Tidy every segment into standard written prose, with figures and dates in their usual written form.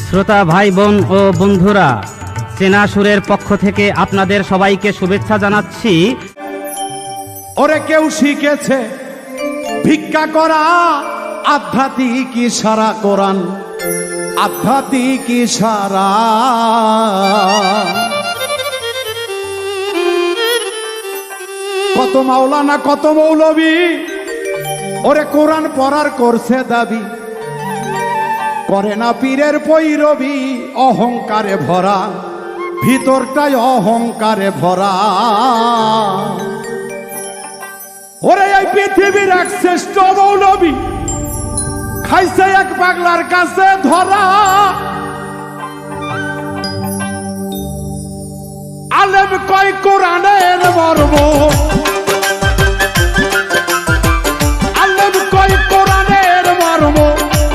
শ্রোতা ভাই বোন ও বন্ধুরা, চেনা সুরের পক্ষ থেকে আপনাদের সবাইকে শুভেচ্ছা জানাচ্ছি। ওরে কেউ শিখেছে ভিক্ষা করা, আধ্যাত্মিক ইশারা কোরআন, আধ্যাত্মিক ইশারা। কত মাওলানা কত মৌলবী ওরে কোরআন পড়ার করছে দাবি, করে না পীরের পৈরবী, অহংকারে ভরা, ভিতরটাই অহংকারে ভরা। ওরে এই পৃথিবীর এক শ্রেষ্ঠ মৌলবী খাইছে এক পাগলার কাছে ধরা। আলেম কয় কোরআনের মর্ম, আলেম কয় কোরআনের মর্ম,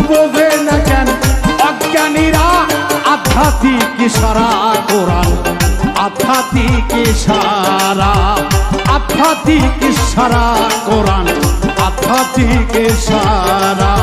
বোঝে না কেন অজ্ঞানীরা। আধ্যাত্মিক ইশারা কোরআন, আধ্যাত্মিক ইশারা, আধ্যাত্মিক ইশারা কোরআন, আধ্যাত্মিক ইশারা।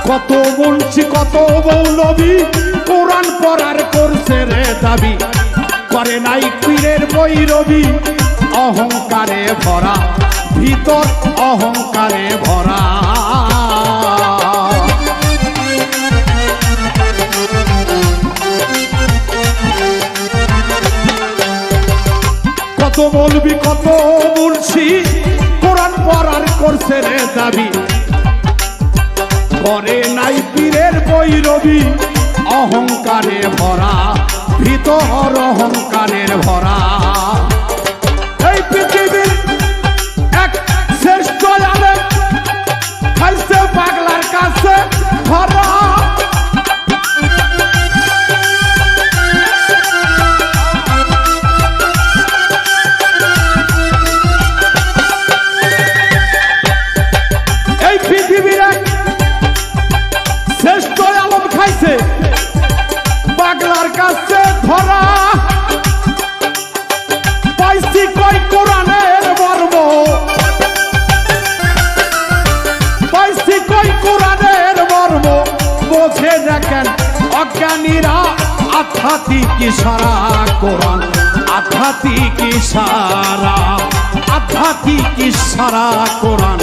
কত মুন্সি কত মৌলবী কোরআন পড়ার করছে রে দাবি, করে নাই পীরের বৈরবী, অহংকারে ভরা, ভিতর অহংকারে ভরা। কত মৌলবী কত মুন্সি কোরআন পড়ার করছে রে দাবি, করে নাই পীরের বৈরবী, অহংকারে ভরা, ভিতর অহংকারের ভরা। এই পৃথিবীর এক শ্রেষ্ঠ আলেম খাইছে পাগলার কাছে ধরা। এই পৃথিবীর এক শ্রেষ্ঠ আলম খাইছে পাগলার কাছে ধরা। পাইছি কয় কোরআনের মর্ম, পাইছি কয় কোরআনের মর্ম, বোঝে দেখেন অজ্ঞানীরা। আধ্যাত্মিক ইশারা কোরআন, আধ্যাত্মিক ইশারা, আধ্যাত্মিক ইশারা কোরআন,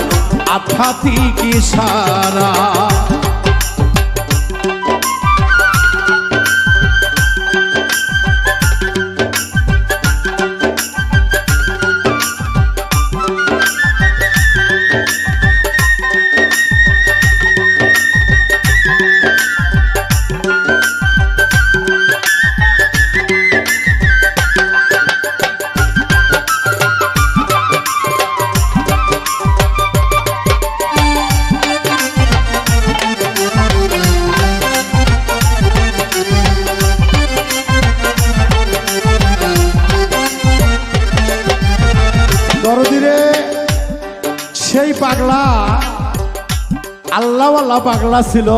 আধ্যাত্মিক ইশারা। দরদিরে সেই পাগলা আল্লাহওয়ালা পাগলা ছিল,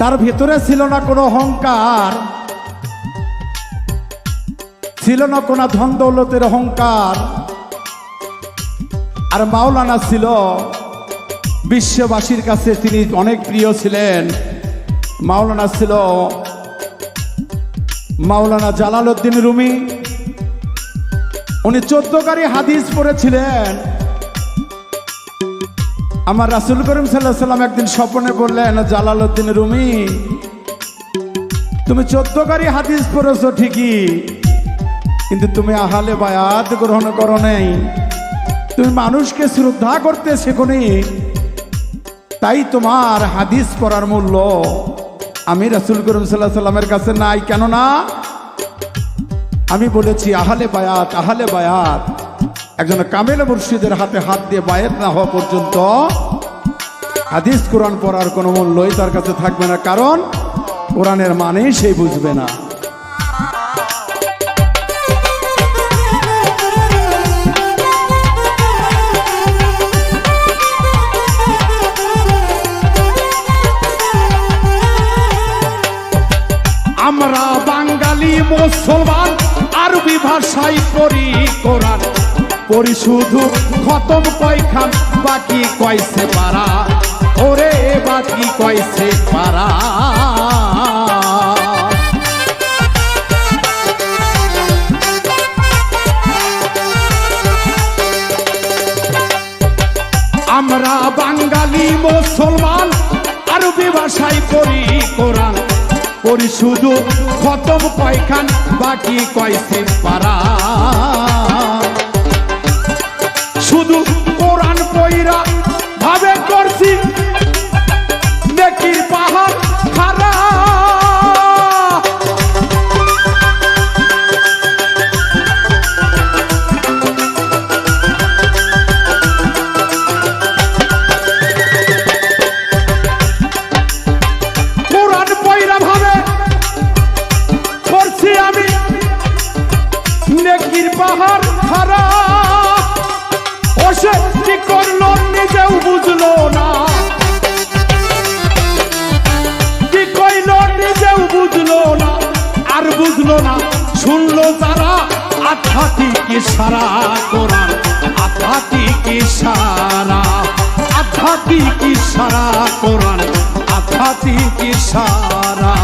তার ভিতরে ছিল না কোনো অহংকার, ছিল না কোনো ধন দৌলতের অহংকার। আর মাওলানা ছিল বিশ্ববাসীর কাছে তিনি অনেক প্রিয় ছিলেন। মাওলানা ছিল মাওলানা জালালউদ্দিন রুমি। উনি 14 হাদিস পড়েছিলেন। আমার রাসূল করিম সাল্লাল্লাহু আলাইহি ওয়াসাল্লাম একদিন স্বপ্নে বললেন, জালালউদ্দিন রুমি তুমি 14 হাদিস পড়েছো ঠিকই, কিন্তু তুমি আহলে বায়াত গ্রহণ করো নাই, তুমি মানুষকে শ্রদ্ধা করতে শেখোনি, তাই তোমার হাদিস পড়ার মূল্য আমি রাসূল করিম সাল্লাল্লাহু আলাইহি ওয়াসাল্লামের কাছে নাই। কেননা আমি বলেছি আহলে বায়াত, আহলে বায়াত একজন কামেল মুর্শিদের হাতে হাত দিয়ে বায়াত না হওয়া পর্যন্ত হাদিস কোরআন পড়ার কোনো মূল্যই তার কাছে থাকবে না, কারণ কোরআনের মানেই সে বুঝবে না। আমরা বাঙালি মুসলমান আরবি ভাষায় পড়ি কোরআন, পড়ি শুধু খতম কয়খান, বাকি কয়সে পারা, ওরে বাকি কয়সে পারা। আমরা বাঙালি মুসলমান আরবি ভাষায় পড়ি কোরআন, পড়ি শুধু খতম কয়খান, বাকি কয়সে পারা। শুধু কোরআন পইরা ভাবে করছি নেকির পাহাড় খাড়া। কোরআন পইরা ভাবে করছি আমি নেকির পাহাড় খাড়া। সে কি করলো নিজেও বুঝলো না, কি কইলো নিজেও বুঝলো না, আর বুঝলো না শুনলো যারা আধ্যাত্মিক ইশারা কোরআন, আধ্যাত্মিক ইশারা, আধ্যাত্মিক ইশারা কোরআন, আধ্যাত্মিক ইশারা।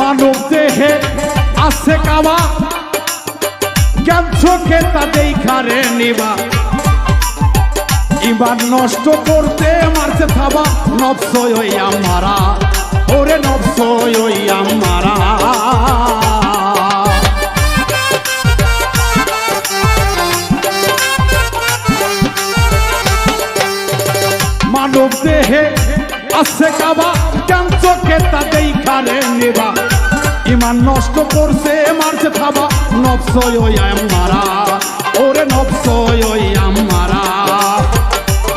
মানব দেহে আছে কাবা, জ্ঞান চোখে তা দেখারে নিবা, ইমান নষ্ট করতে মারছে থাবা, নফস ওই আমারা, ওরে নফস ওই আমারা। মানব দেহে আছে কাবা, জ্ঞান চোখে তা দেখারে নিবা, ইমান নষ্ট করছে মারছে থাবা, নফস ওই আমারা, ওরে নফস ওই আমারা।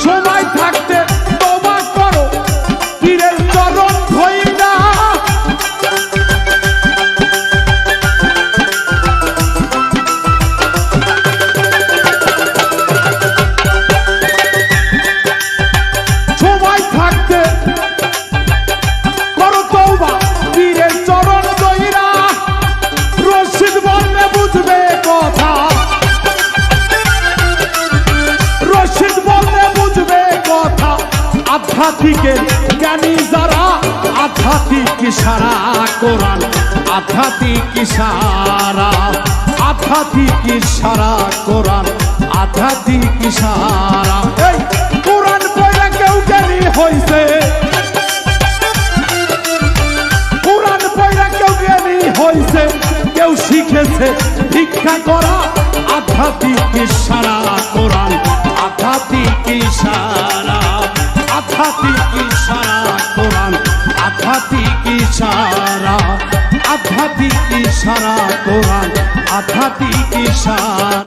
সময় থাকতে তওবা করো, পীরের চরণ ধইরা, সময় থাকতে করো তওবা, পীরের চরণ ধইরা। রশিদ বললে বুঝবে কথা, রশিদ বললে বুঝবে কথা, আধ্যাত্মিকের জ্ঞানী যারা, আধ্যাত্মিক ইশারা কোরআন, আধ্যাত্মিক ইশারা, আধ্যাত্মিক ইশারা কোরআন, আধ্যাত্মিক ইশারা। এই কোরআন পড়ে কেউ জ্ঞানী হইছে, কোরআন পড়ে কেউ জ্ঞানী হইছে, কেউ শিখেছে ভিক্ষা করা, আধ্যাত্মিক ইশারা কোরআন, আধ্যাত্মিক ইশারা, আধ্যাত্মিক ইশারা কোরআন, আধ্যাত্মিক ইশারা, আধ্যাত্মিক ইশারা কোরআন, আধ্যাত্মিক ইশারা।